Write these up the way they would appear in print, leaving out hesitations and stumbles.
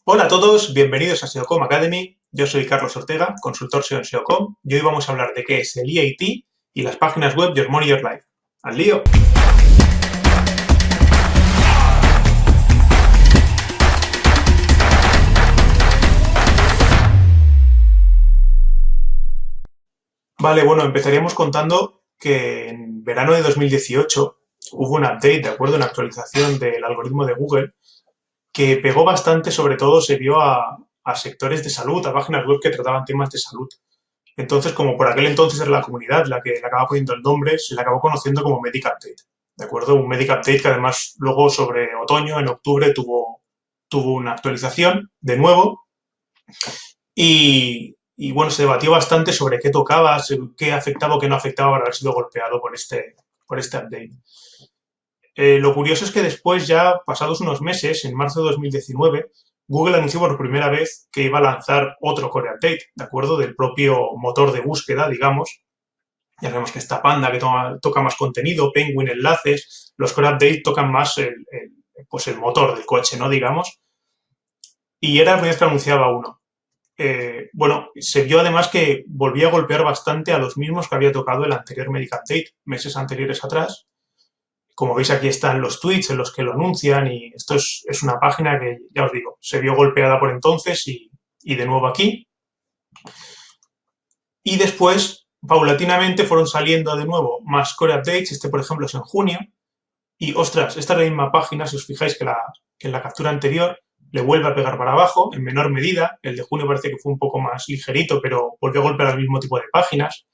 Hola a todos, bienvenidos a SEOcom Academy. Yo soy Carlos Ortega, consultor SEO en SEOcom, y hoy vamos a hablar de qué es el EAT y las páginas web Your Money, Your Life. ¡Al lío! Vale, bueno, empezaríamos contando que en verano de 2018 hubo un update, ¿de acuerdo? Una actualización del algoritmo de Google que pegó bastante, sobre todo se vio a sectores de salud, a páginas web que trataban temas de salud. Entonces, como por aquel entonces era la comunidad la que le acaba poniendo el nombre, se le acabó conociendo como Medic Update. ¿De acuerdo? Un Medic Update que además luego sobre otoño, en octubre, tuvo una actualización de nuevo y bueno, se debatió bastante sobre qué tocaba, qué afectaba o qué no afectaba por haber sido golpeado por este update. Lo curioso es que después, ya pasados unos meses, en marzo de 2019, Google anunció por primera vez que iba a lanzar otro Core Update, ¿de acuerdo? Del propio motor de búsqueda, digamos. Ya sabemos que está Panda, que toca más contenido, Penguin, enlaces. Los Core Update tocan más pues el motor del coche, ¿no? Digamos. Y era la primera vez que anunciaba uno. Bueno, se vio además que volvía a golpear bastante a los mismos que había tocado el anterior Medic Update, meses anteriores atrás. Como veis, aquí están los tweets en los que lo anuncian y esto es una página que, ya os digo, se vio golpeada por entonces y de nuevo aquí. Y después, paulatinamente, fueron saliendo de nuevo más core updates. Este, por ejemplo, es en junio. Y, ostras, esta es la misma página, si os fijáis que en la captura anterior le vuelve a pegar para abajo, en menor medida. El de junio parece que fue un poco más ligerito, pero volvió a golpear al mismo tipo de páginas.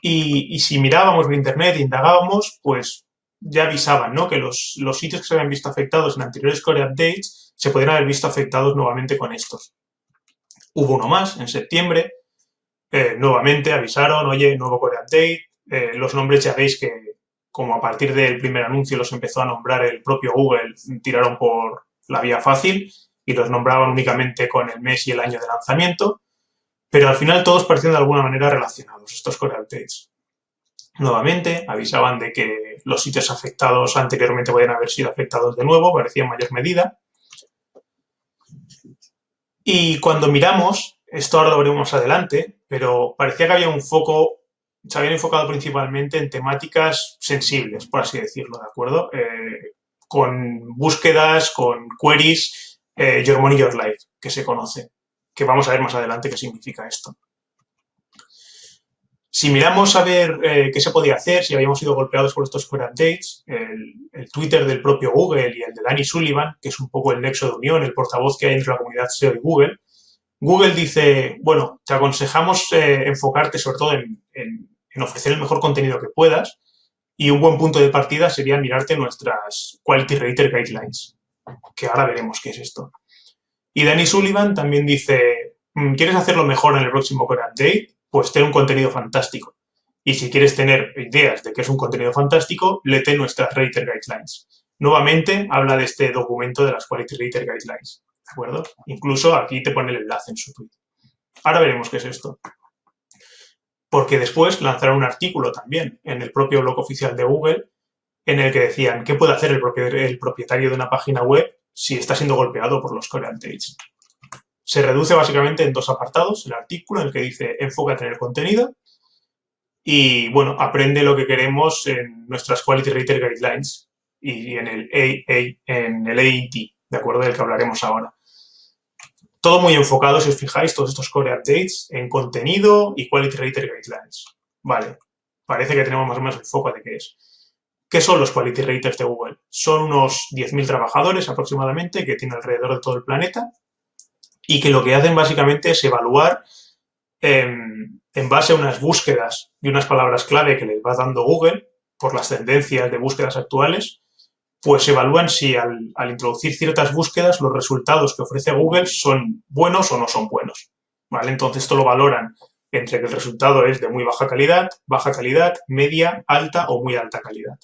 Y si mirábamos en internet e indagábamos, pues ya avisaban, ¿no? Que los sitios que se habían visto afectados en anteriores core updates se podrían haber visto afectados nuevamente con estos. Hubo uno más en septiembre, nuevamente avisaron, oye, nuevo core update. Los nombres ya veis que, como a partir del primer anuncio los empezó a nombrar el propio Google, tiraron por la vía fácil y los nombraban únicamente con el mes y el año de lanzamiento, pero al final todos parecían de alguna manera relacionados, estos core updates. Nuevamente, avisaban de que los sitios afectados anteriormente podían haber sido afectados de nuevo, parecía en mayor medida. Y cuando miramos, esto ahora lo veremos más adelante, pero parecía que había un foco, se habían enfocado principalmente en temáticas sensibles, por así decirlo, ¿de acuerdo? Con búsquedas, con queries, Your Money, Your Life, que se conoce, que vamos a ver más adelante qué significa esto. Si miramos a ver qué se podía hacer, si habíamos sido golpeados por estos core updates, el Twitter del propio Google y el de Danny Sullivan, que es un poco el nexo de unión, el portavoz que hay entre la comunidad SEO y Google, Google dice, bueno, te aconsejamos enfocarte sobre todo en ofrecer el mejor contenido que puedas y un buen punto de partida sería mirarte nuestras Quality Rater Guidelines, que ahora veremos qué es esto. Y Danny Sullivan también dice, ¿quieres hacerlo mejor en el próximo Core Update? Pues ten un contenido fantástico. Y si quieres tener ideas de qué es un contenido fantástico, léete nuestras Rater Guidelines. Nuevamente habla de este documento de las Quality Rater Guidelines, ¿de acuerdo? Incluso aquí te pone el enlace en su tweet. Ahora veremos qué es esto. Porque después lanzaron un artículo también en el propio blog oficial de Google en el que decían qué puede hacer el propietario de una página web si está siendo golpeado por los core updates. Se reduce básicamente en dos apartados el artículo en el que dice enfócate en el contenido y, bueno, aprende lo que queremos en nuestras Quality Rater Guidelines y en el AET, ¿de acuerdo? Del que hablaremos ahora. Todo muy enfocado, si os fijáis, todos estos core updates en contenido y Quality Rater Guidelines. Vale, parece que tenemos más o menos el foco de qué es. ¿Qué son los Quality Raters de Google? Son unos 10.000 trabajadores aproximadamente que tienen alrededor de todo el planeta y que lo que hacen básicamente es evaluar en base a unas búsquedas y unas palabras clave que les va dando Google por las tendencias de búsquedas actuales, pues evalúan si al introducir ciertas búsquedas los resultados que ofrece Google son buenos o no son buenos. ¿Vale? Entonces esto lo valoran entre que el resultado es de muy baja calidad, media, alta o muy alta calidad.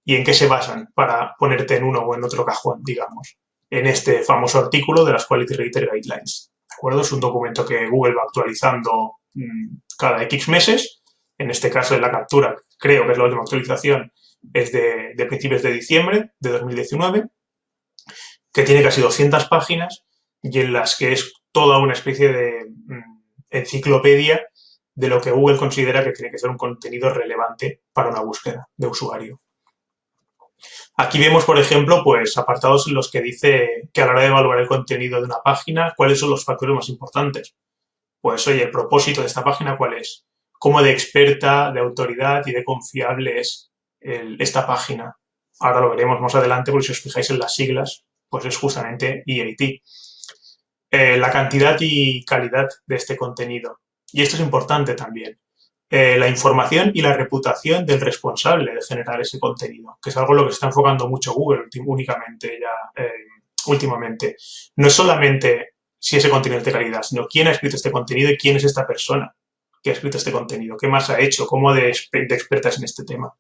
¿Y en qué se basan para ponerte en uno o en otro cajón, digamos? En este famoso artículo de las Quality Rater Guidelines. ¿De acuerdo? Es un documento que Google va actualizando cada X meses. En este caso, en la captura, creo que es la última actualización, es de principios de diciembre de 2019, que tiene casi 200 páginas y en las que es toda una especie de enciclopedia de lo que Google considera que tiene que ser un contenido relevante para una búsqueda de usuario. Aquí vemos, por ejemplo, pues apartados en los que dice que a la hora de evaluar el contenido de una página, ¿cuáles son los factores más importantes? Pues, oye, el propósito de esta página, ¿cuál es? ¿Cómo de experta, de autoridad y de confiable es esta página? Ahora lo veremos más adelante, porque si os fijáis en las siglas, pues es justamente EAT. La cantidad y calidad de este contenido. Y esto es importante también. La información y la reputación del responsable de generar ese contenido, que es algo en lo que se está enfocando mucho Google últimamente. No es solamente si ese contenido es de calidad, sino quién ha escrito este contenido y quién es esta persona que ha escrito este contenido, qué más ha hecho, cómo de expertas en este tema.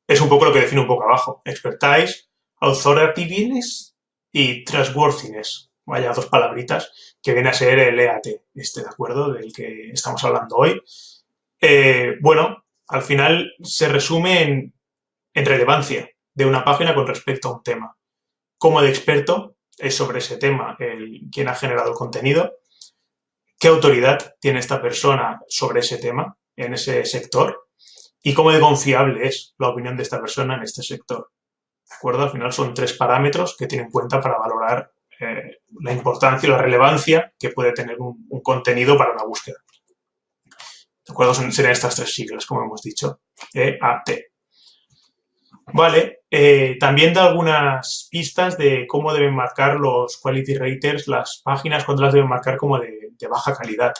Es un poco lo que define un poco abajo. Expertise, authoritiveness y trustworthiness. Vaya dos palabritas que viene a ser el EAT, ¿de acuerdo? Del que estamos hablando hoy. Bueno, al final se resume en relevancia de una página con respecto a un tema. Cómo de experto es sobre ese tema quien ha generado el contenido, qué autoridad tiene esta persona sobre ese tema en ese sector y cómo de confiable es la opinión de esta persona en este sector. ¿De acuerdo? Al final son 3 parámetros que tiene en cuenta para valorar la importancia y la relevancia que puede tener un contenido para una búsqueda. ¿De acuerdo? Serían estas 3 siglas, como hemos dicho. EAT. Vale, también da algunas pistas de cómo deben marcar los quality raters las páginas, cuando las deben marcar como de baja calidad.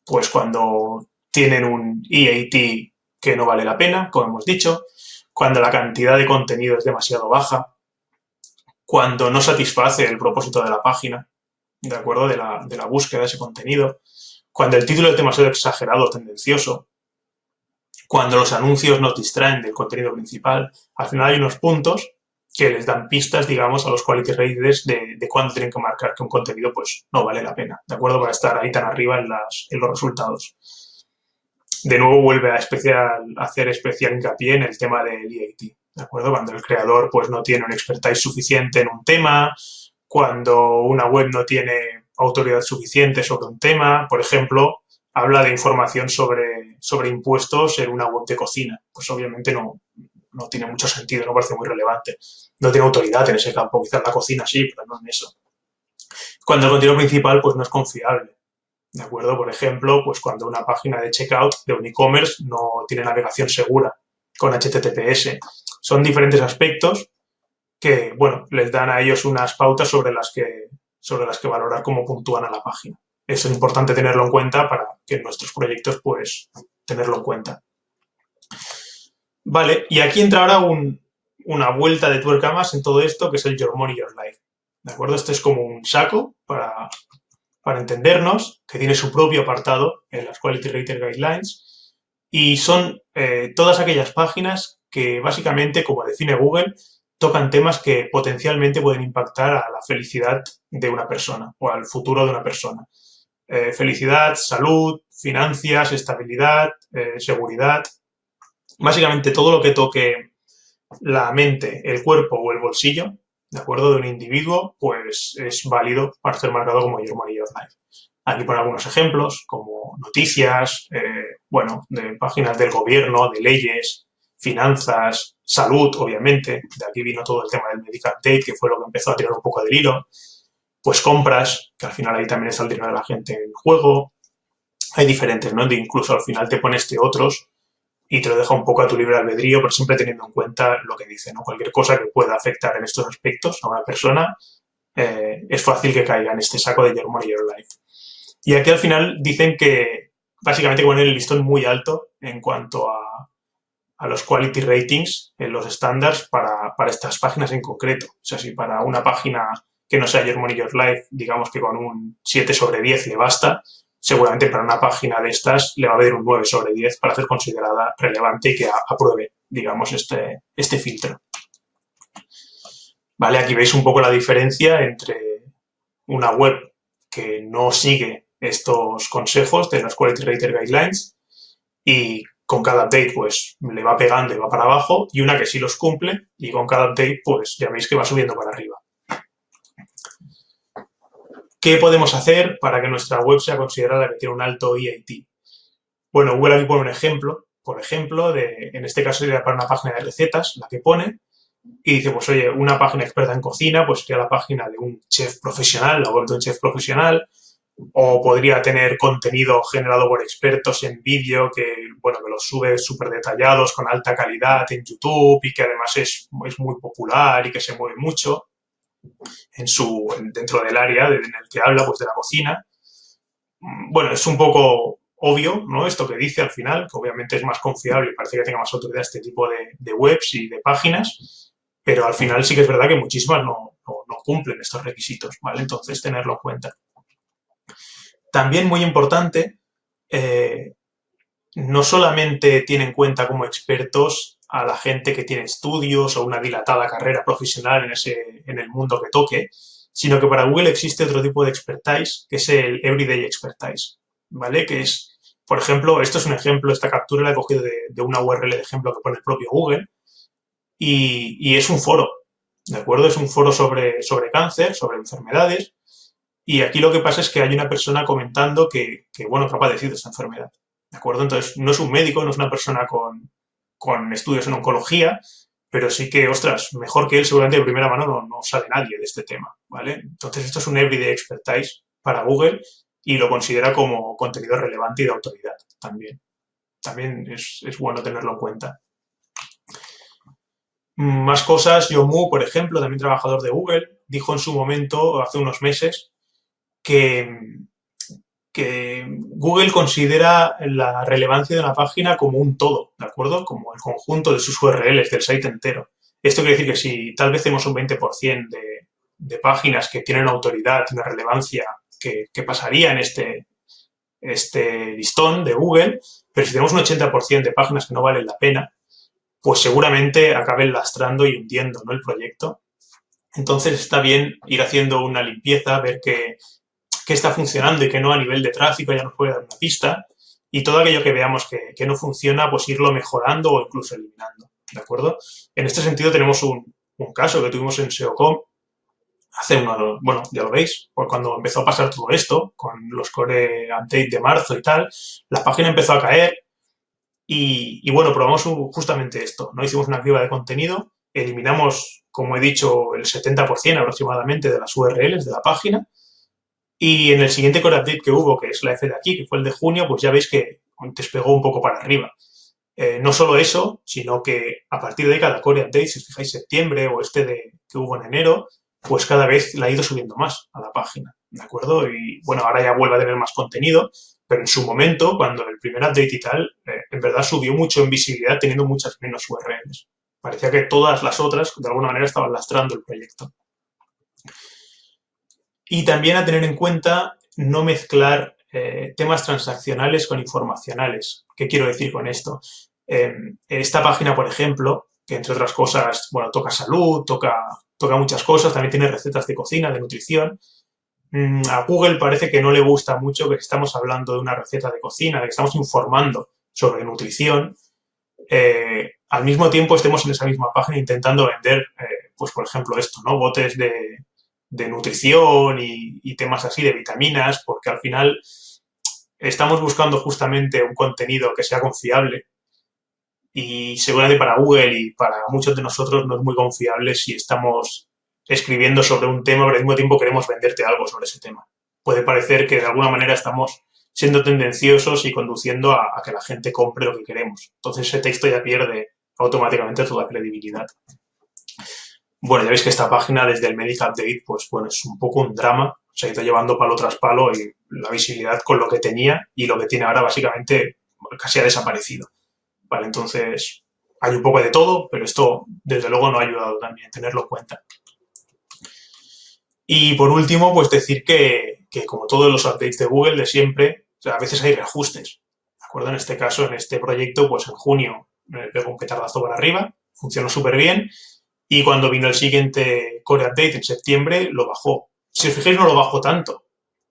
Pues cuando tienen un EAT que no vale la pena, como hemos dicho, cuando la cantidad de contenido es demasiado baja, cuando no satisface el propósito de la página, ¿de acuerdo? De la búsqueda de ese contenido, cuando el título es demasiado exagerado o tendencioso, cuando los anuncios nos distraen del contenido principal. Al final hay unos puntos que les dan pistas, digamos, a los quality raters de cuándo tienen que marcar que un contenido pues no vale la pena, ¿de acuerdo? Para estar ahí tan arriba en los resultados. De nuevo vuelve a hacer especial hincapié en el tema del EAT, ¿de acuerdo? Cuando el creador pues no tiene un expertise suficiente en un tema, cuando una web no tiene autoridad suficiente sobre un tema, por ejemplo, habla de información sobre impuestos en una web de cocina. Pues obviamente no tiene mucho sentido, no parece muy relevante. No tiene autoridad en ese campo, quizás la cocina sí, pero no en eso. Cuando el contenido principal pues no es confiable, ¿de acuerdo? Por ejemplo, pues cuando una página de checkout de un e-commerce no tiene navegación segura con HTTPS. Son diferentes aspectos que, bueno, les dan a ellos unas pautas sobre las que valorar cómo puntúan a la página. Eso es importante tenerlo en cuenta para que en nuestros proyectos, pues, tenerlo en cuenta. Vale, y aquí entra ahora una vuelta de tuerca más en todo esto, que es el Your Money, Your Life. ¿De acuerdo? Este es como un saco para entendernos, que tiene su propio apartado en las Quality Rater Guidelines, y son todas aquellas páginas que básicamente, como define Google, tocan temas que potencialmente pueden impactar a la felicidad de una persona o al futuro de una persona. Felicidad, salud, finanzas, estabilidad, seguridad. Básicamente todo lo que toque la mente, el cuerpo o el bolsillo, ¿de acuerdo? De un individuo, pues es válido para ser marcado como Your Money, Your Life. Aquí pone algunos ejemplos, como noticias, bueno, de páginas del gobierno, de leyes, finanzas, salud, obviamente. De aquí vino todo el tema del Medical Date, que fue lo que empezó a tirar un poco del hilo. Pues compras, que al final ahí también está el dinero de la gente en juego. Hay diferentes, ¿no? Incluso al final te pones otros y te lo deja un poco a tu libre albedrío, pero siempre teniendo en cuenta lo que dice, ¿no? Cualquier cosa que pueda afectar en estos aspectos a una persona, es fácil que caiga en este saco de Your Money, Your Life. Y aquí al final dicen que básicamente ponen el listón muy alto en cuanto a los quality ratings en los estándares para estas páginas en concreto. O sea, si para una página que no sea Your Money, Your Life, digamos que con un 7 sobre 10 le basta, seguramente para una página de estas le va a haber un 9 sobre 10 para ser considerada relevante y que apruebe, digamos, este filtro. Vale, aquí veis un poco la diferencia entre una web que no sigue estos consejos de las Quality Rater Guidelines y con cada update pues le va pegando y va para abajo, y una que sí los cumple y con cada update pues ya veis que va subiendo para arriba. ¿Qué podemos hacer para que nuestra web sea considerada que tiene un alto EAT? Bueno, Google aquí pone un ejemplo, por ejemplo, en este caso sería para una página de recetas, la que pone, y dice, pues oye, una página experta en cocina, pues sería la página de un chef profesional, la web de un chef profesional, o podría tener contenido generado por expertos en vídeo que, bueno, que los sube súper detallados, con alta calidad en YouTube y que además es muy popular y que se mueve mucho dentro del área en el que habla, pues de la cocina. Bueno, es un poco obvio, ¿no? Esto que dice al final, que obviamente es más confiable y parece que tenga más autoridad este tipo de webs y de páginas, pero al final sí que es verdad que muchísimas no cumplen estos requisitos, ¿vale? Entonces, tenerlo en cuenta. También muy importante, no solamente tiene en cuenta como expertos a la gente que tiene estudios o una dilatada carrera profesional en el mundo que toque, sino que para Google existe otro tipo de expertise, que es el Everyday Expertise, ¿vale? Que es, por ejemplo, esto es un ejemplo, esta captura la he cogido de una URL de ejemplo que pone el propio Google, y es un foro, ¿de acuerdo? Es un foro sobre cáncer, sobre enfermedades, y aquí lo que pasa es que hay una persona comentando bueno, que ha padecido esta enfermedad, ¿de acuerdo? Entonces, no es un médico, no es una persona con estudios en oncología, pero sí que, ostras, mejor que él seguramente de primera mano no sabe nadie de este tema, ¿vale? Entonces, esto es un everyday expertise para Google y lo considera como contenido relevante y de autoridad también. También es bueno tenerlo en cuenta. Más cosas, Yomu, por ejemplo, también trabajador de Google, dijo en su momento, hace unos meses, que, que Google considera la relevancia de una página como un todo, ¿de acuerdo? Como el conjunto de sus URLs, del site entero. Esto quiere decir que si tal vez tenemos un 20% de páginas que tienen autoridad y una relevancia que pasaría en este listón de Google, pero si tenemos un 80% de páginas que no valen la pena, pues seguramente acaben lastrando y hundiendo, ¿no?, el proyecto. Entonces está bien ir haciendo una limpieza, ver qué está funcionando y qué no a nivel de tráfico, ya nos puede dar una pista, y todo aquello que veamos que no funciona, pues irlo mejorando o incluso eliminando, ¿de acuerdo? En este sentido tenemos un caso que tuvimos en SEOcom hace bueno, ya lo veis, pues cuando empezó a pasar todo esto, con los core update de marzo y tal, la página empezó a caer y bueno, probamos justamente esto, ¿no? Hicimos una criba de contenido, eliminamos, como he dicho, el 70% aproximadamente de las URLs de la página, y en el siguiente core update que hubo, que es la F de aquí, que fue el de junio, pues ya veis que despegó un poco para arriba. No solo eso, sino que a partir de cada core update, si os fijáis septiembre o que hubo en enero, pues cada vez la ha ido subiendo más a la página, ¿de acuerdo? Y bueno, ahora ya vuelve a tener más contenido, pero en su momento, cuando el primer update y tal, en verdad subió mucho en visibilidad teniendo muchas menos URLs. Parecía que todas las otras, de alguna manera, estaban lastrando el proyecto. Y también a tener en cuenta no mezclar temas transaccionales con informacionales. ¿Qué quiero decir con esto? Esta página, por ejemplo, que entre otras cosas, bueno, toca salud, toca muchas cosas, también tiene recetas de cocina, de nutrición. A Google parece que no le gusta mucho que estamos hablando de una receta de cocina, de que estamos informando sobre nutrición. Al mismo tiempo estemos en esa misma página intentando vender, pues por ejemplo esto, ¿no? Botes de nutrición y temas así, de vitaminas, porque al final estamos buscando justamente un contenido que sea confiable y seguramente para Google y para muchos de nosotros no es muy confiable si estamos escribiendo sobre un tema, pero al mismo tiempo queremos venderte algo sobre ese tema. Puede parecer que de alguna manera estamos siendo tendenciosos y conduciendo a que la gente compre lo que queremos. Entonces ese texto ya pierde automáticamente toda credibilidad. Bueno, ya veis que esta página desde el Medical Update, pues bueno, es un poco un drama. Se ha ido llevando palo tras palo y la visibilidad con lo que tenía y lo que tiene ahora básicamente casi ha desaparecido. Vale, entonces hay un poco de todo, pero esto desde luego no ha ayudado también a tenerlo en cuenta. Y por último, pues decir que como todos los updates de Google de siempre, o sea, a veces hay reajustes. ¿De acuerdo? En este caso, en este proyecto, pues en junio me pegó un petardazo para arriba, funcionó súper bien, y cuando vino el siguiente core update en septiembre, lo bajó. Si os fijáis, no lo bajó tanto,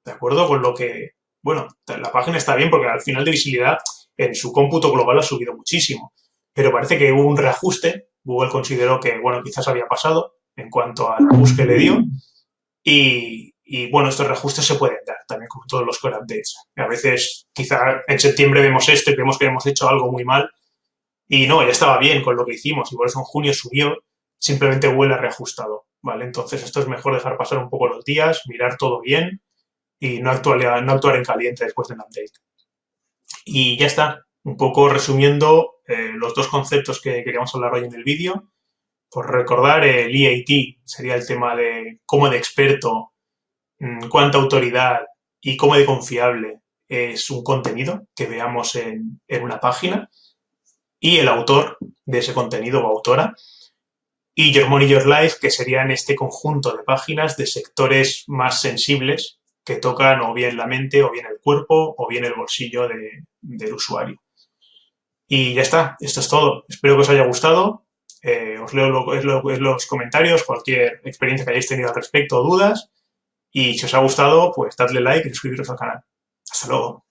¿de acuerdo? Con lo que, bueno, la página está bien porque al final de visibilidad en su cómputo global ha subido muchísimo. Pero parece que hubo un reajuste. Google consideró que, bueno, quizás había pasado en cuanto al push que le dio. Bueno, estos reajustes se pueden dar también con todos los core updates. A veces, quizá en septiembre vemos esto y creemos que hemos hecho algo muy mal y no, ya estaba bien con lo que hicimos y por eso en junio subió, simplemente Google ha reajustado, ¿vale? Entonces esto es mejor dejar pasar un poco los días, mirar todo bien y no actuar en caliente después del update. Y ya está, un poco resumiendo los dos conceptos que queríamos hablar hoy en el vídeo. Por recordar, el EAT sería el tema de cómo de experto, cuánta autoridad y cómo de confiable es un contenido que veamos en una página y el autor de ese contenido o autora y Your Money, Your Life, que serían este conjunto de páginas de sectores más sensibles que tocan o bien la mente o bien el cuerpo o bien el bolsillo del usuario. Y ya está, esto es todo. Espero que os haya gustado. Os leo los comentarios, cualquier experiencia que hayáis tenido al respecto o dudas. Y si os ha gustado, pues dadle like y suscribiros al canal. Hasta luego.